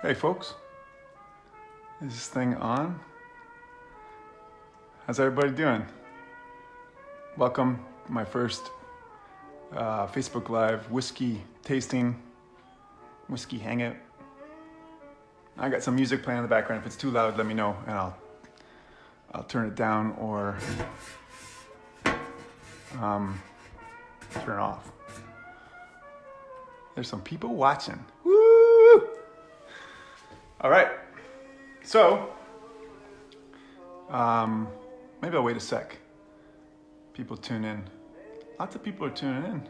Hey folks, is this thing on? How's everybody doing? Welcome to my first Facebook Live whiskey tasting, whiskey hangout. I got some music playing in the background. If it's too loud, let me know and I'll turn it down or turn it off. There's some people watching. Woo! All right, so maybe I'll wait a sec. People tune in. Lots of people are tuning in.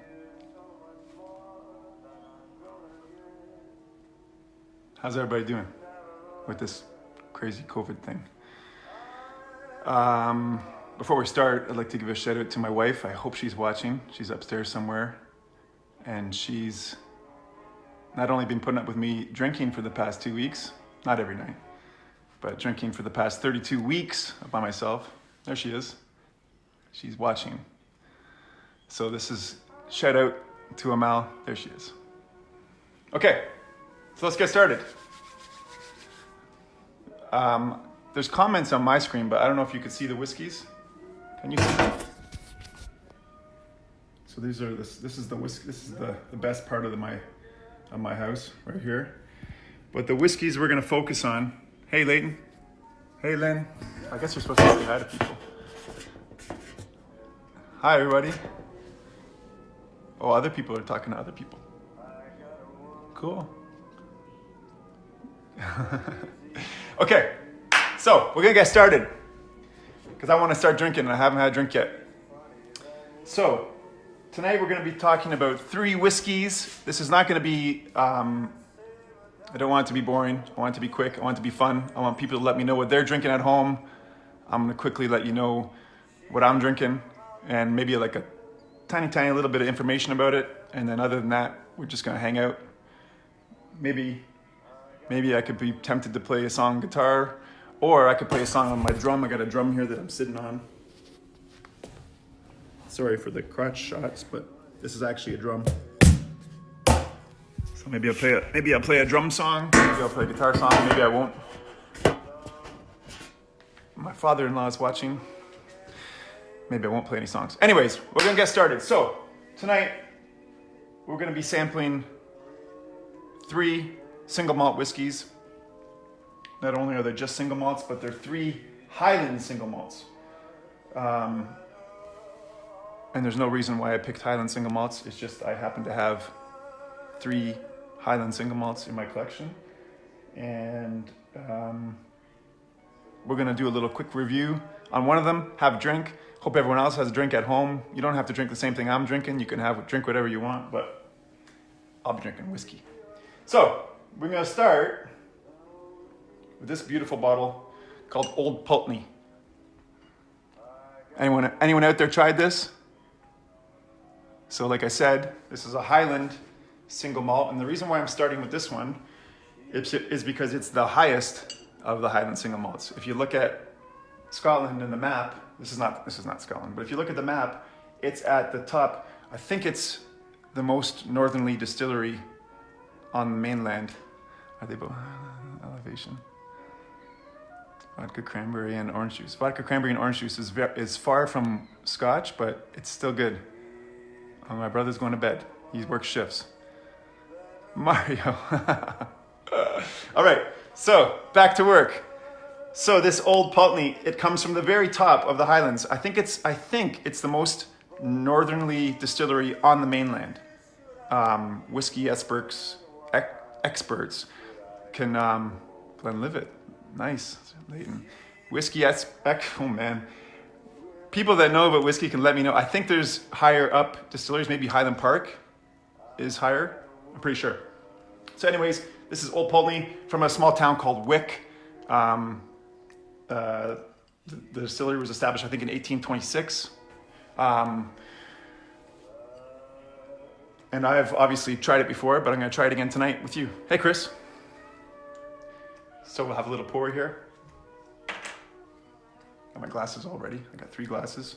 How's everybody doing with this crazy COVID thing? Before we start, I'd like to give a shout out to my wife. I hope she's watching. She's upstairs somewhere. And she's not only been putting up with me drinking for the past 2 weeks, not every night, but drinking for the past 32 weeks by myself. There she is. She's watching. So this is shout out to Amal. There she is. Okay, so let's get started. There's comments on my screen, but I don't know if you can see the whiskeys. Can you see them? So these are this is the whiskey. This is the best part of my house right here. But the whiskeys we're gonna focus on. Hey Leighton. Hey Lynn. I guess you're supposed to say hi to people. Hi everybody. Oh, other people are talking to other people. Cool. Okay, so we're gonna get started because I want to start drinking and I haven't had a drink yet. So tonight we're going to be talking about 3 whiskeys. This is not going to be, I don't want it to be boring. I want it to be quick. I want it to be fun. I want people to let me know what they're drinking at home. I'm going to quickly let you know what I'm drinking and maybe like a tiny little bit of information about it. And then other than that, we're just going to hang out. Maybe I could be tempted to play a song on guitar, or I could play a song on my drum. I got a drum here that I'm sitting on. Sorry for the crotch shots, but this is actually a drum. So maybe I'll play a drum song, maybe I'll play a guitar song, maybe I won't. My father-in-law is watching. Maybe I won't play any songs. Anyways, we're gonna get started. So tonight, we're gonna be sampling 3 single malt whiskeys. Not only are they just single malts, but they're 3 Highland single malts. And there's no reason why I picked Highland single malts. It's just I happen to have 3 Highland single malts in my collection. And we're gonna do a little quick review on one of them, have a drink. Hope everyone else has a drink at home. You don't have to drink the same thing I'm drinking. You can drink whatever you want, but I'll be drinking whiskey. So we're gonna start with this beautiful bottle called Old Pulteney. Anyone out there tried this? So like I said, this is a Highland single malt, and the reason why I'm starting with this one is because it's the highest of the Highland single malts. If you look at Scotland in the map, this is not Scotland, but if you look at the map, it's at the top. I think it's the most northerly distillery on the mainland. Are they both elevation? Vodka, cranberry, and orange juice. Vodka, cranberry, and orange juice is far from Scotch, but it's still good. My brother's going to bed. He works shifts. Mario. All right, so back to work. So this Old Pulteney, it comes from the very top of the Highlands. I think it's the most northerly distillery on the mainland. Whiskey experts can Glenlivet. Nice, Leighton. Whiskey oh man. People that know about whiskey can let me know. I think there's higher up distilleries, maybe Highland Park is higher. I'm pretty sure. So anyways, this is Old Pulteney from a small town called Wick. The distillery was established, I think, in 1826. And I've obviously tried it before, but I'm going to try it again tonight with you. Hey, Chris. So we'll have a little pour here. Got my glasses all ready. I got 3 glasses.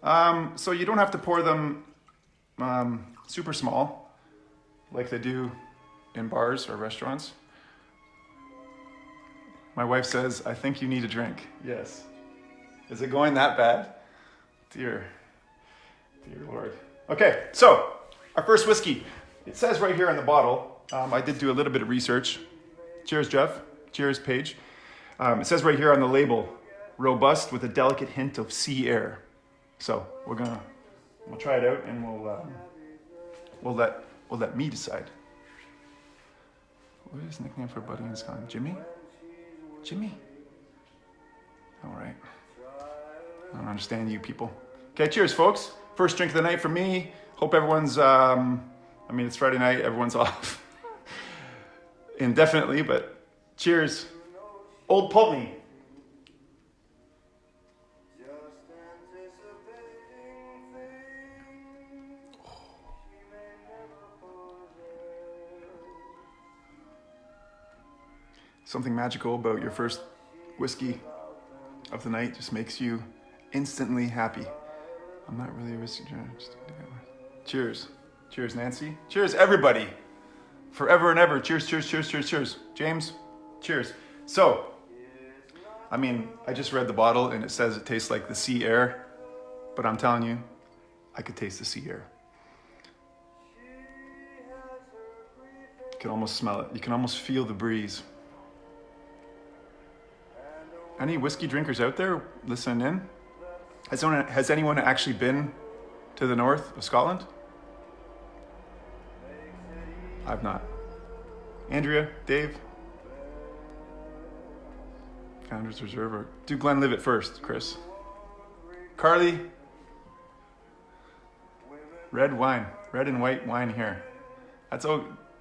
So you don't have to pour them super small like they do in bars or restaurants. My wife says, I think you need a drink. Yes. Is it going that bad? Dear Lord. Okay, so our first whiskey. It says right here on the bottle, I did do a little bit of research. Cheers, Jeff. Cheers, Paige. It says right here on the label, robust with a delicate hint of sea air. So we'll try it out and we'll let me decide. What is his nickname for Buddy in Scotland? Jimmy? Jimmy? All right. I don't understand you people. Okay, cheers, folks. First drink of the night for me. Hope everyone's, it's Friday night. Everyone's off indefinitely, but cheers. Old Pulteney. Something magical about your first whiskey of the night just makes you instantly happy. I'm not really a whiskey drinker. Cheers. Cheers, Nancy. Cheers, everybody. Forever and ever. Cheers, cheers, cheers, cheers, cheers. James, cheers. So, I just read the bottle and it says it tastes like the sea air, but I'm telling you, I could taste the sea air. You can almost smell it. You can almost feel the breeze. Any whiskey drinkers out there listening in? Has anyone actually been to the north of Scotland? I've not. Andrea, Dave? Founders Reserve, or do Glenlivet first, Chris. Carly? Red wine, red and white wine here. That's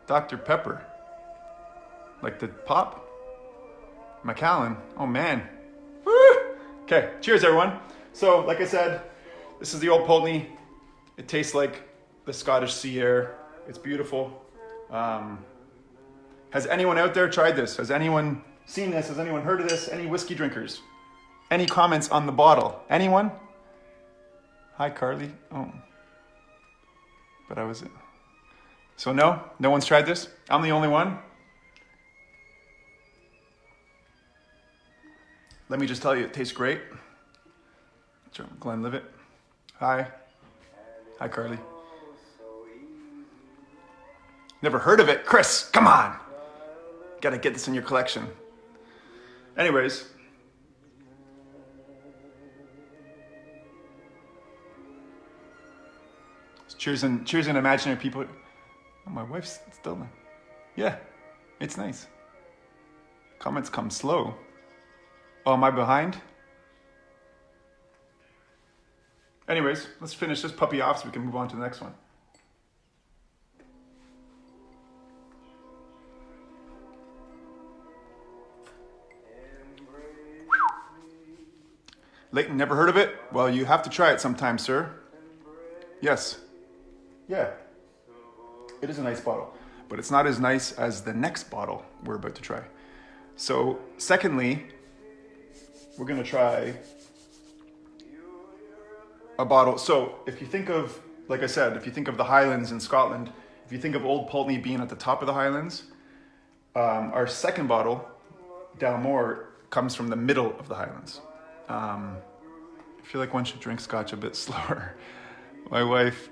Dr. Pepper. Like the pop? Macallan, oh man. Woo! Okay, cheers everyone. So, like I said, this is the Old Pulteney. It tastes like the Scottish sea air. It's beautiful. Has anyone out there tried this? Has anyone seen this? Has anyone heard of this? Any whiskey drinkers? Any comments on the bottle? Anyone? Hi, Carly. Oh. But so no one's tried this? I'm the only one? Let me just tell you, it tastes great. Glenlivet. Hi. Hi, Carly. Never heard of it? Chris, come on. Gotta get this in your collection. Anyways. Cheers and imaginary people. Oh, my wife's still there. Yeah, it's nice. Comments come slow. Oh, am I behind? Anyways, let's finish this puppy off so we can move on to the next one. Leighton, never heard of it? Well, you have to try it sometime, sir. Yes. Yeah. It is a nice bottle, but it's not as nice as the next bottle we're about to try. So, secondly, we're going to try a bottle. So if you think of, like I said, if you think of the Highlands in Scotland, if you think of Old Pulteney being at the top of the Highlands, our second bottle, Dalmore, comes from the middle of the Highlands. I feel like one should drink scotch a bit slower. My wife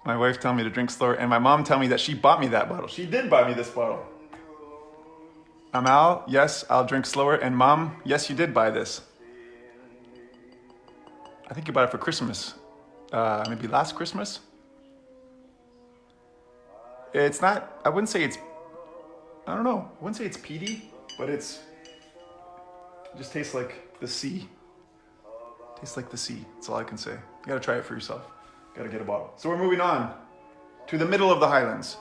told me to drink slower, and my mom told me that she bought me that bottle. She did buy me this bottle. Amal, yes, I'll drink slower. And Mom, yes, you did buy this. I think you bought it for Christmas. Maybe last Christmas. It's not, I wouldn't say it's peaty, but it just tastes like the sea. Tastes like the sea, that's all I can say. You gotta try it for yourself. Gotta get a bottle. So we're moving on to the middle of the Highlands.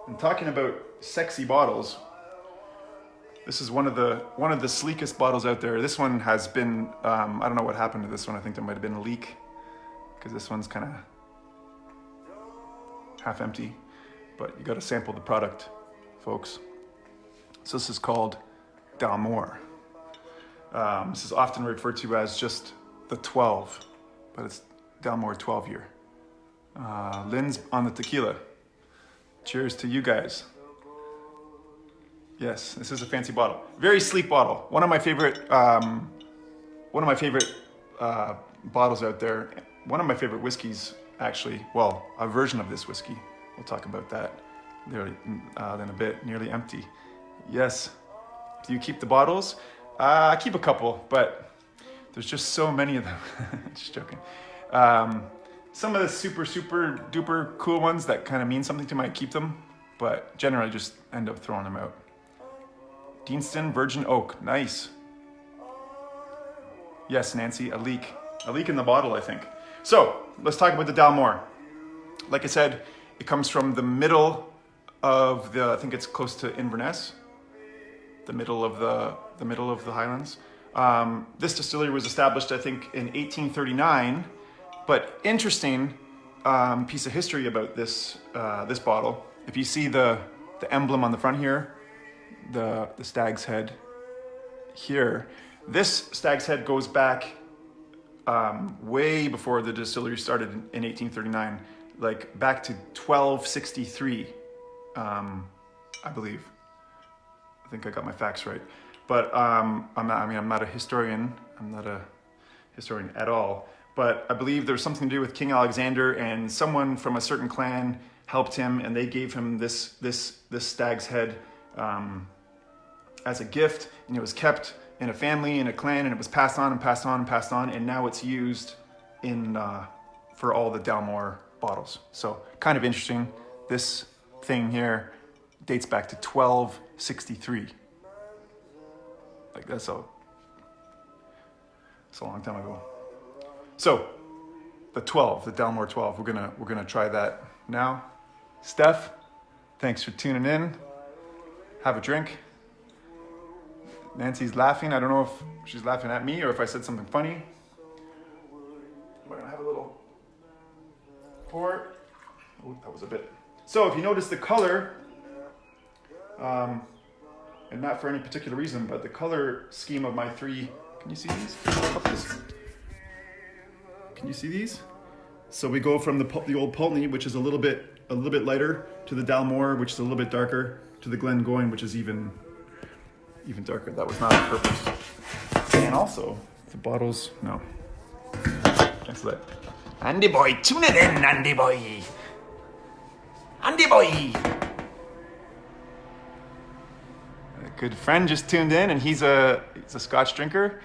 And talking about sexy bottles, this is one of the sleekest bottles out there. This one has been, I don't know what happened to this one. I think there might have been a leak because this one's kind of half empty, but you got to sample the product, folks. So this is called Dalmore. This is often referred to as just the 12, but it's Dalmore 12 year. Lynn's on the tequila. Cheers to you guys. Yes, this is a fancy bottle. Very sleek bottle. One of my favorite bottles out there. One of my favorite whiskeys, actually. Well, a version of this whiskey. We'll talk about that there in a bit. Nearly empty. Yes. Do you keep the bottles? I keep a couple, but there's just so many of them. Just joking. Some of the super duper cool ones that kind of mean something to me, I keep them, but generally just end up throwing them out. Deanston Virgin Oak, nice. Yes, Nancy, a leak in the bottle, I think. So let's talk about the Dalmore. Like I said, it comes from the middle of I think it's close to Inverness, the middle of the Highlands. This distillery was established, I think, in 1839. But interesting piece of history about this bottle. If you see the emblem on the front here, the stag's head here, this stag's head goes back way before the distillery started in 1839, like back to 1263, I believe. I think I got my facts right, but I'm not a historian. I'm not a historian at all. But I believe there was something to do with King Alexander, and someone from a certain clan helped him, and they gave him this stag's head as a gift, and it was kept in a family, in a clan, and it was passed on and passed on and passed on, and now it's used for all the Dalmore bottles. So kind of interesting. This thing here dates back to 1263. Like that's a long time ago. So, the Dalmore 12, we're gonna try that now. Steph, thanks for tuning in. Have a drink. Nancy's laughing. I don't know if she's laughing at me or if I said something funny. We're gonna have a little pour. Oh, that was a bit. So, if you notice the color, and not for any particular reason, but the color scheme of my three. Can you see these? Can you see these? So we go from the old Pulteney, which is a little bit lighter, to the Dalmore, which is a little bit darker, to the Glengoyne, which is even darker. That was not on purpose. And also the bottles. No. Thanks for that. Andy boy, tune it in, Andy boy. Andy boy. A good friend just tuned in, and he's a Scotch drinker.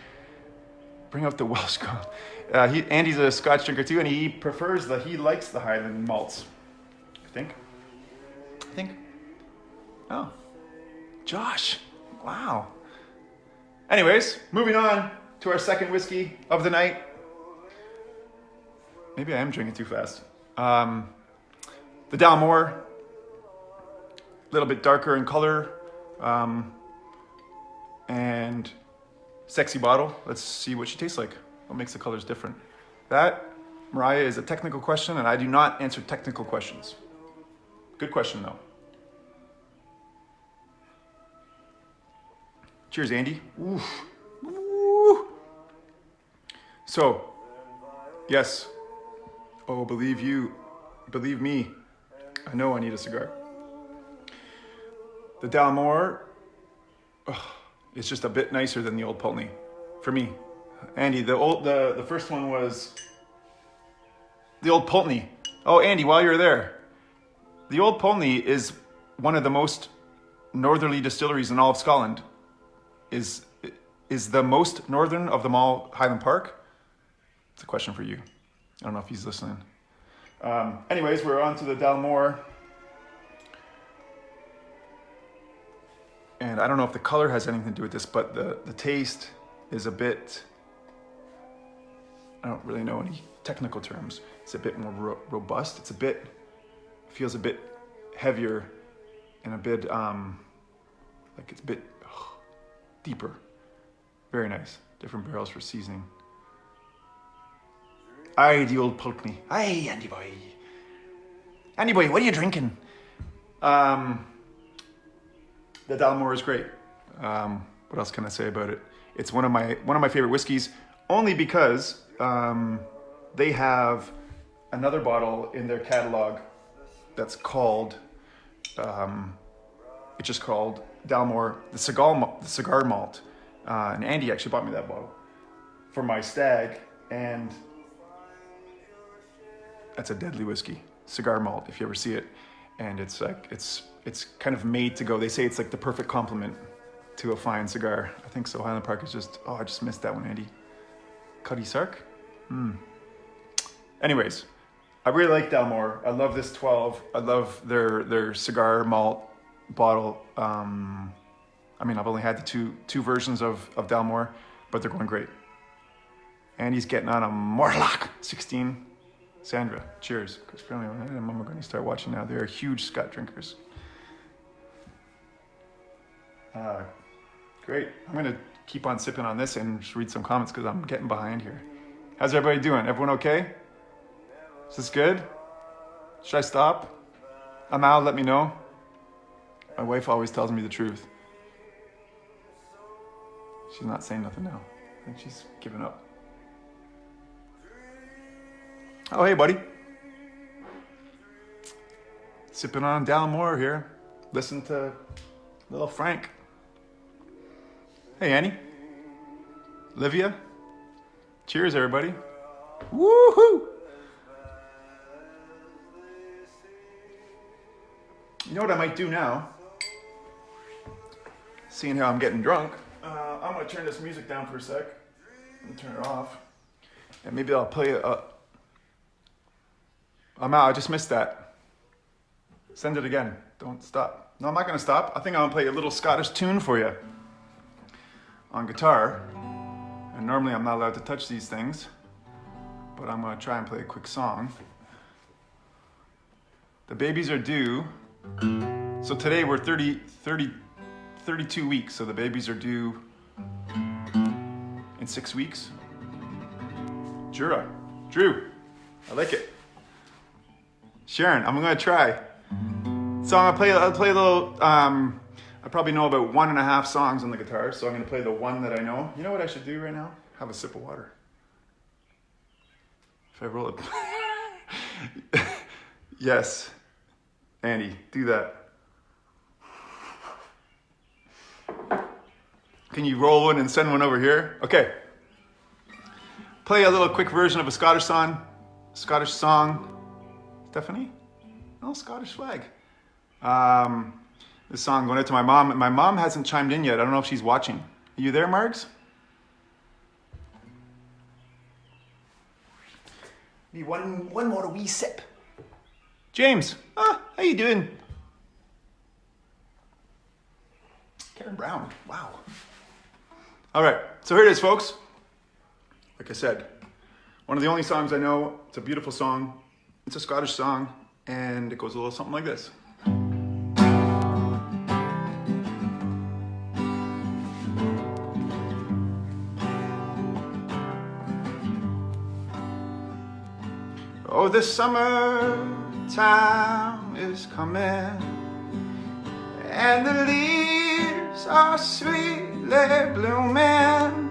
Bring out the Welsh girl. Andy's a Scotch drinker too, and he likes the Highland malts. I think. Oh, Josh. Wow. Anyways, moving on to our second whiskey of the night. Maybe I am drinking too fast. The Dalmore, a little bit darker in color, and sexy bottle. Let's see what she tastes like. What makes the colors different? That, Mariah, is a technical question, and I do not answer technical questions. Good question, though. Cheers, Andy. Oof. Ooh. So, yes. Oh, believe me, I know I need a cigar. The Dalmore, it's just a bit nicer than the old Pulteney, for me. Andy, the first one was the old Pulteney. Oh, Andy, while you're there, the old Pulteney is one of the most northerly distilleries in all of Scotland. Is the most northern of them all Highland Park? It's a question for you. I don't know if he's listening. Anyways, we're on to the Dalmore. And I don't know if the color has anything to do with this, but the taste is a bit, I don't really know any technical terms. It's a bit more robust. Feels a bit heavier and a bit, like it's a bit deeper. Very nice. Different barrels for seasoning. Aye, the old Pulteney. Aye, Andy boy. Andy boy, what are you drinking? The Dalmore is great. What else can I say about it? It's one of my favorite whiskeys, only because they have another bottle in their catalog that's called It's just called Dalmore, the cigar malt. And Andy actually bought me that bottle for my stag, and that's a deadly whiskey, cigar malt, if you ever see it. And it's like, it's kind of made to go. They say it's like the perfect complement to a fine cigar. I think so. Highland Park is just, oh, I just missed that one, Andy. Cuddy Sark? Anyways, I really like Dalmore. I love this 12. I love their cigar malt bottle. I mean, I've only had the two versions of Dalmore, but they're going great. Andy's getting on a Morlock 16. Sandra, cheers. Because apparently I and Mom are going to start watching now. They're huge Scott drinkers. Great. I'm going to keep on sipping on this and just read some comments because I'm getting behind here. How's everybody doing? Everyone okay? Is this good? Should I stop? I'm out, let me know. My wife always tells me the truth. She's not saying nothing now. I think she's giving up. Oh, hey, buddy. Sipping on Dalmore here. Listen to little Frank. Hey, Annie. Livia. Cheers, everybody. Woohoo! You know what I might do now? Seeing how I'm getting drunk, I'm going to turn this music down for a sec and turn it off. And maybe I'll play it up. I'm out. I just missed that. Send it again. Don't stop. No, I'm not going to stop. I think I'm going to play a little Scottish tune for you on guitar. And normally I'm not allowed to touch these things, but I'm going to try and play a quick song. The babies are due. So today we're 32 weeks. So the babies are due in 6 weeks. Drew, I like it. Sharon, I'm gonna try. So I'll play a little, I probably know about 1.5 songs on the guitar, so I'm gonna play the one that I know. You know what I should do right now? Have a sip of water. If I roll it. Yes, Andy, do that. Can you roll one and send one over here? Okay. Play a little quick version of a Scottish song. Stephanie? Oh, Scottish flag. This song going out to my mom. My mom hasn't chimed in yet. I don't know if she's watching. Are you there, Margs? Need one more wee sip. James, how you doing? Karen Brown, wow. All right, so here it is, folks. Like I said, one of the only songs I know. It's a beautiful song. It's a Scottish song, and it goes a little something like this. Oh, the summer time is coming, and the leaves are sweetly blooming,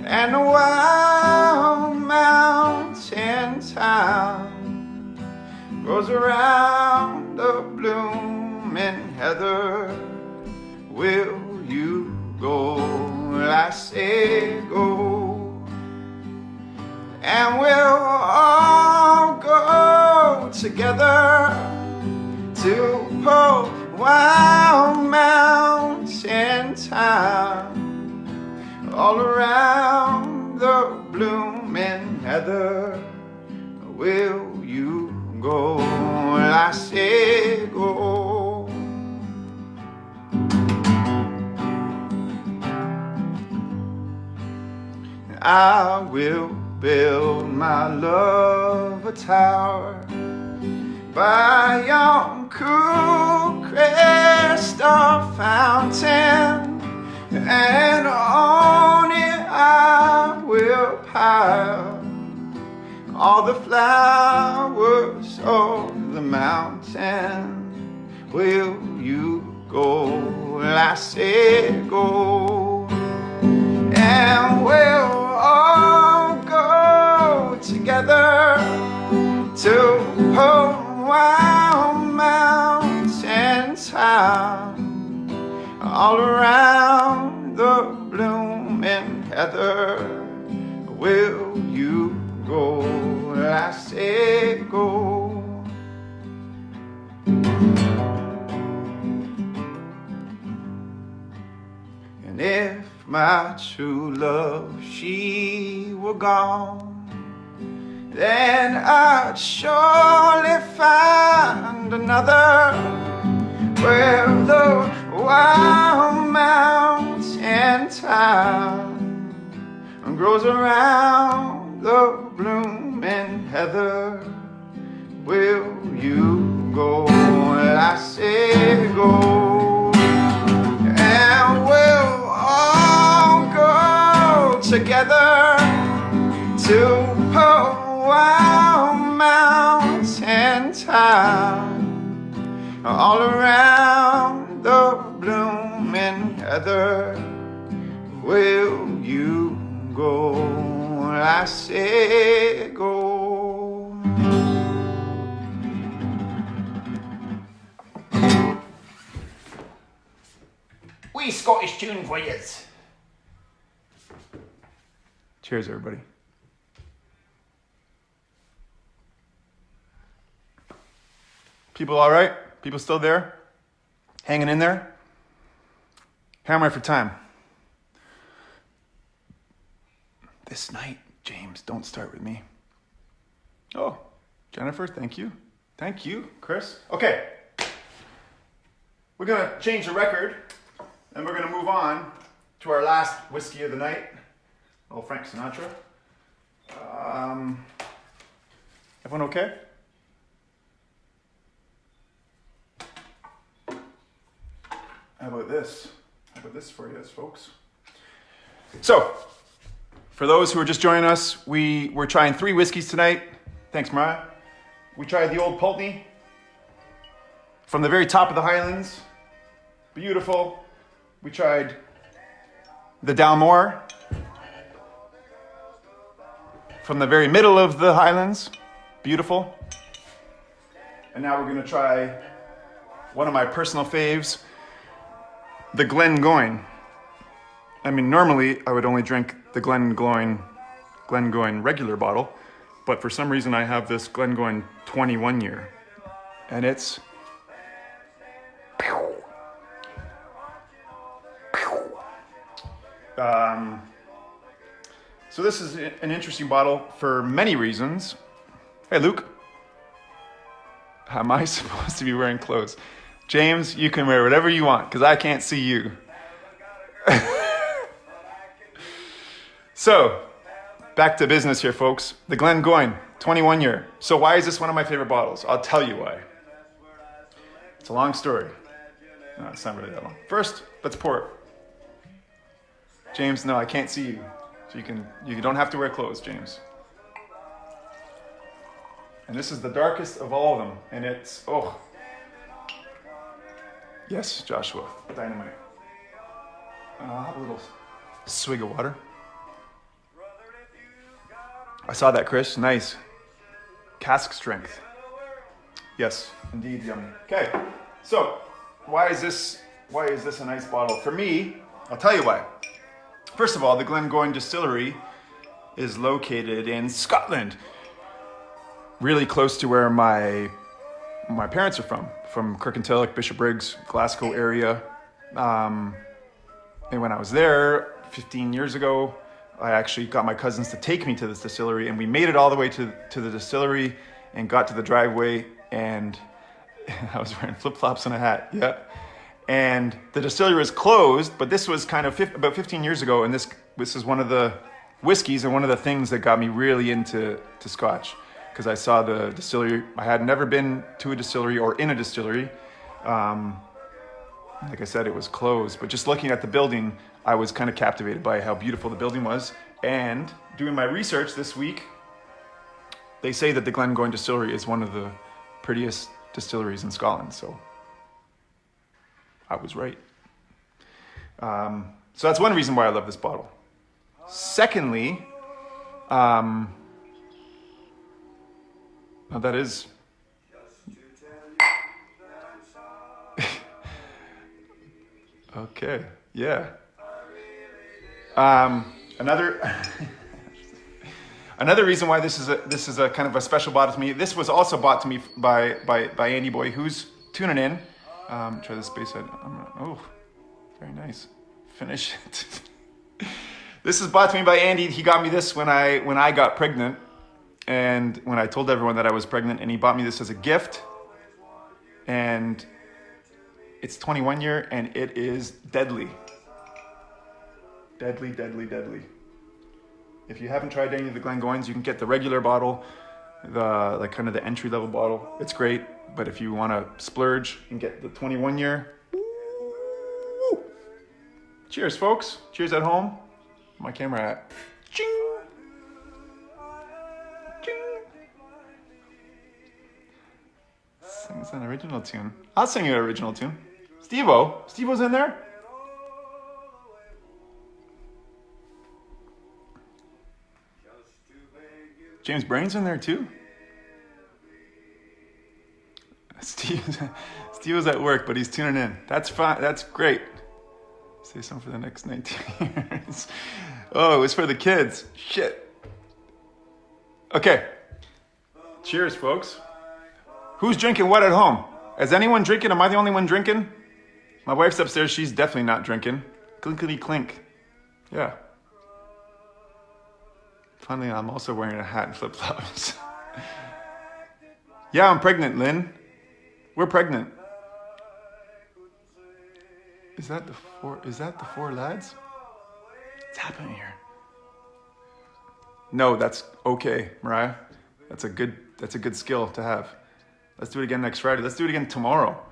and the wild mountain town goes around the blooming heather. Will you go? I say go, and we'll all go together to Pope Wild Mountain Town, all around the blooming heather. Will you go? I say go. I will build my love a tower by yon cool crystal fountain, and on it I will pile all the flowers of the mountain. Will you go? I say go, and we'll all go together to Wild Mountain Town, all around the blooming heather will you go, I say go. And if my true love, she were gone, then I'd surely find another where the wild mountain thyme grows around the blooming heather. Will you go? I say go. And we'll all go together to a wild mountain thyme all around the blooming heather. Will you go? I say go. Wee Scottish tune for yous. Cheers, everybody. People all right? People still there? Hanging in there? How am I for time? This night, James, don't start with me. Oh, Jennifer, thank you. Thank you, Chris. Okay. We're gonna change the record and we're gonna move on to our last whiskey of the night. Oh, Frank Sinatra. Everyone okay? How about this? How about this for you, folks? So, for those who are just joining us, we're trying 3 whiskeys tonight. Thanks, Mariah. We tried the Old Pulteney from the very top of the Highlands. Beautiful. We tried the Dalmore from the very middle of the Highlands. Beautiful. And now we're going to try one of my personal faves, the Glengoyne. I mean, normally I would only drink the Glengoyne regular bottle, but for some reason I have this Glengoyne 21 year, and it's so this is an interesting bottle for many reasons. Hey, Luke. How am I supposed to be wearing clothes? James, you can wear whatever you want, because I can't see you. So, back to business here, folks. The Glengoyne, 21 year. So why is this one of my favorite bottles? I'll tell you why. It's a long story. No, it's not really that long. First, let's pour it. James, no, I can't see you. So you don't have to wear clothes, James. And this is the darkest of all of them. And it's, oh. Yes, Joshua, dynamite. I'll have a little swig of water. I saw that, Chris. Nice. Cask strength. Yes, indeed, yummy. Okay, so why is this a nice bottle? For me, I'll tell you why. First of all, the Glengoyne distillery is located in Scotland, really close to where my parents are from Kirkintilloch, Bishopbriggs, Glasgow area. And when I was there 15 years ago, I actually got my cousins to take me to this distillery, and we made it all the way to the distillery and got to the driveway, and I was wearing flip-flops and a hat, yeah. And the distillery was closed, but this was kind of about 15 years ago, and this is one of the whiskeys and one of the things that got me really into Scotch, because I saw the distillery. I had never been to a distillery or in a distillery. Like I said, it was closed, but just looking at the building, I was kind of captivated by how beautiful the building was. And doing my research this week, they say that the Glengoyne distillery is one of the prettiest distilleries in Scotland, so I was right. So that's one reason why I love this bottle. Secondly, now that is Okay, yeah. Another another reason why this is a kind of a special bottle to me. This was also bought to me by Andy Boy, who's tuning in. Try this base side. Oh, very nice. Finish it. This is bought to me by Andy. He got me this when I got pregnant, and when I told everyone that I was pregnant, and he bought me this as a gift. And it's 21 year, and it is deadly. Deadly, deadly, deadly. If you haven't tried any of the Glengoynes, you can get the regular bottle, the kind of the entry level bottle. It's great, but if you want to splurge and get the 21 year, woo. Cheers, folks. Cheers at home. My camera at. Ching. Ching. Sing an original tune. I'll sing you an original tune. Steve-O's in there. James Brain's in there too. Steve was at work, but he's tuning in. That's fine. That's great. Say something for the next 19 years. Oh, it was for the kids. Shit. Okay. Cheers, folks. Who's drinking what at home? Is anyone drinking? Am I the only one drinking? My wife's upstairs. She's definitely not drinking. Clinkety clink. Yeah. Finally, I'm also wearing a hat and flip-flops. Yeah, I'm pregnant, Lynn. We're pregnant. Is that the four lads? What's happening here? No, that's okay, Mariah. That's a good skill to have. Let's do it again next Friday. Let's do it again tomorrow.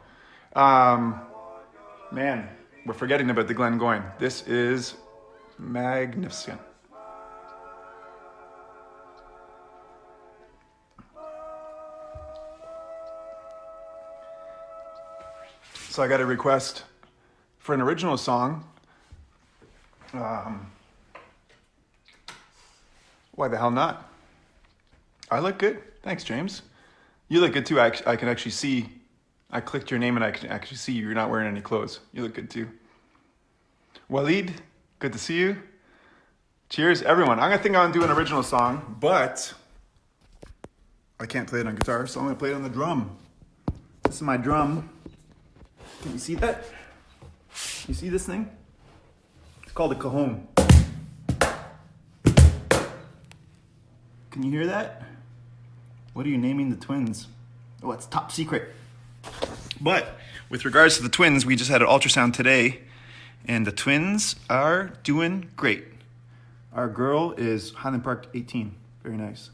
Man, we're forgetting about the Glengoyne. This is magnificent. So I got a request for an original song. Why the hell not? I look good. Thanks, James. You look good too. I can actually see. I clicked your name and I can actually see you're not wearing any clothes. You look good too. Waleed, good to see you. Cheers, everyone. I'm gonna do an original song, but I can't play it on guitar, so I'm gonna play it on the drum. This is my drum. Can you see that? You see this thing? It's called a cajon. Can you hear that? What are you naming the twins? Oh, it's top secret. But with regards to the twins, we just had an ultrasound today, and the twins are doing great. Our girl is Highland Park 18. Very nice.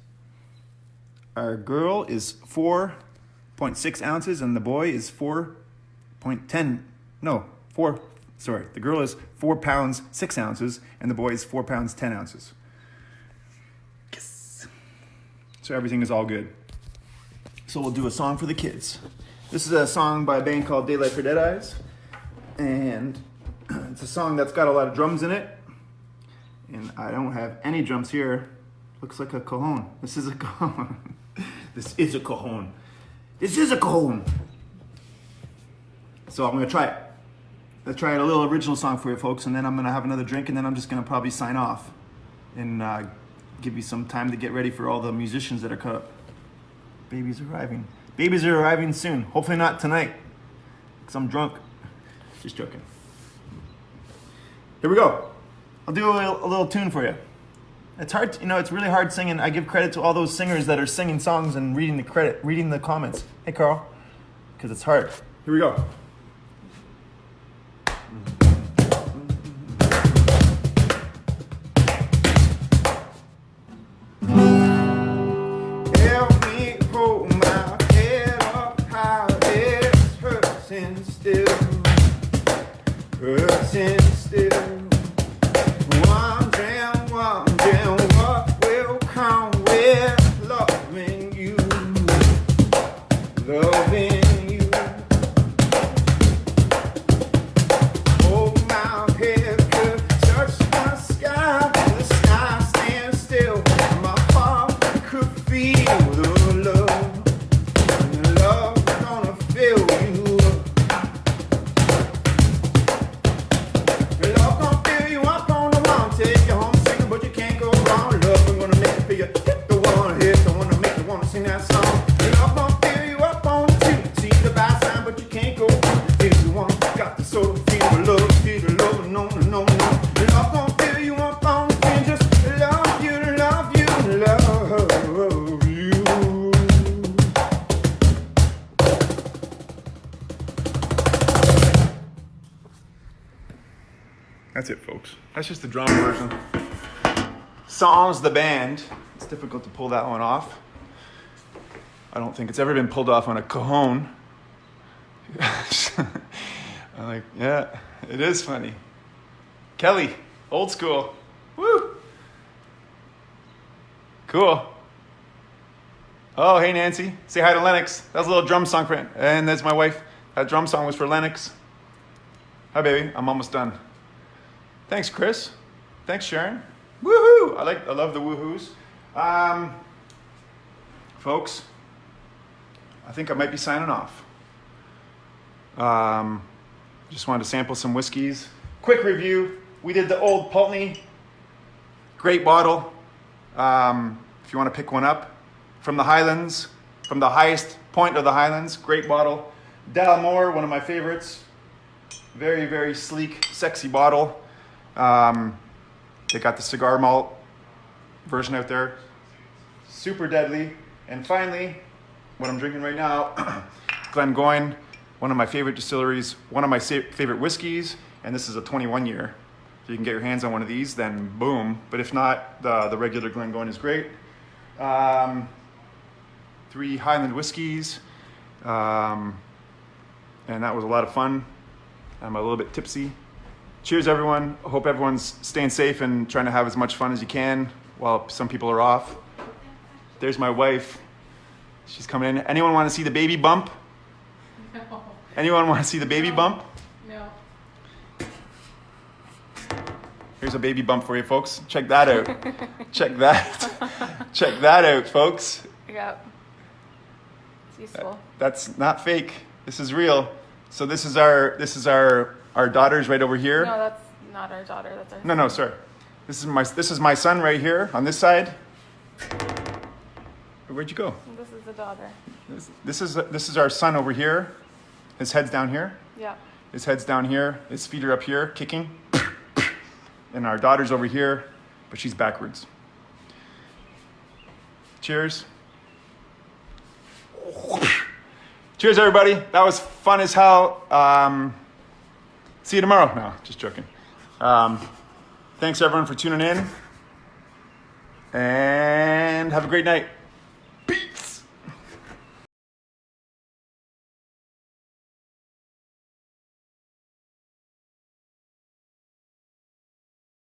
Our girl is 4.6 ounces, and the boy is 4.10. No, 4. Sorry, the girl is 4 pounds 6 ounces, and the boy is 4 pounds 10 ounces. Yes. So everything is all good. So we'll do a song for the kids. This is a song by a band called Daylight for Dead Eyes, and it's a song that's got a lot of drums in it. And I don't have any drums here. Looks like a cajon. This is a cajon. This is a cajon. This is a cajon. So I'm gonna try it. Let's try a little original song for you folks, and then I'm gonna have another drink, and then I'm just gonna probably sign off and give you some time to get ready for all the musicians that are cut up. Baby's arriving. Babies are arriving soon. Hopefully not tonight, because I'm drunk. Just joking. Here we go. I'll do a little tune for you. It's hard, it's really hard singing. I give credit to all those singers that are singing songs and reading the comments. Hey, Carl, because it's hard. Here we go. Help me hold my head up high. It's hurting still. Hurting still. Wondering what will come with loving you. Loving you. Hold my head, could touch the sky. The sky stands still. My heart could feel the love. The love gonna fill you. That's it, folks. That's just the drum version. Sans the band. It's difficult to pull that one off. I don't think it's ever been pulled off on a cajon. I'm like, yeah, it is funny. Kelly, old school. Woo! Cool. Oh, hey, Nancy. Say hi to Lennox. That was a little drum song for him. And that's my wife. That drum song was for Lennox. Hi, baby. I'm almost done. Thanks, Chris. Thanks, Sharon. Woohoo! I love the woohoos. Folks, I think I might be signing off. Just wanted to sample some whiskeys. Quick review. We did the Old Pulteney. Great bottle. If you want to pick one up. From the Highlands, from the highest point of the Highlands. Great bottle. Dalmore, one of my favorites. Very, very sleek, sexy bottle. They got the cigar malt version out there. Super deadly. And finally, what I'm drinking right now, Glengoyne, one of my favorite distilleries, one of my favorite whiskeys, and this is a 21 year. If you can get your hands on one of these, then boom. But if not, the regular Glengoyne is great. 3 Highland whiskeys, and that was a lot of fun. I'm a little bit tipsy. Cheers, everyone. I hope everyone's staying safe and trying to have as much fun as you can while some people are off. There's my wife. She's coming in. Anyone want to see the baby bump? No. Anyone want to see the baby bump? No. Here's a baby bump for you, folks. Check that out. Check that. Check that out, folks. Yep. It's useful. That's not fake. This is real. So this is our daughters right over here. No, that's not our daughter. That's our No, sorry. This is my son right here on this side. Where'd you go? This is the daughter. This is our son over here. His head's down here. Yeah. His head's down here. His feet are up here, kicking. And our daughter's over here, but she's backwards. Cheers. Cheers, everybody. That was fun as hell. See you tomorrow. No, just joking. Thanks, everyone, for tuning in. And have a great night.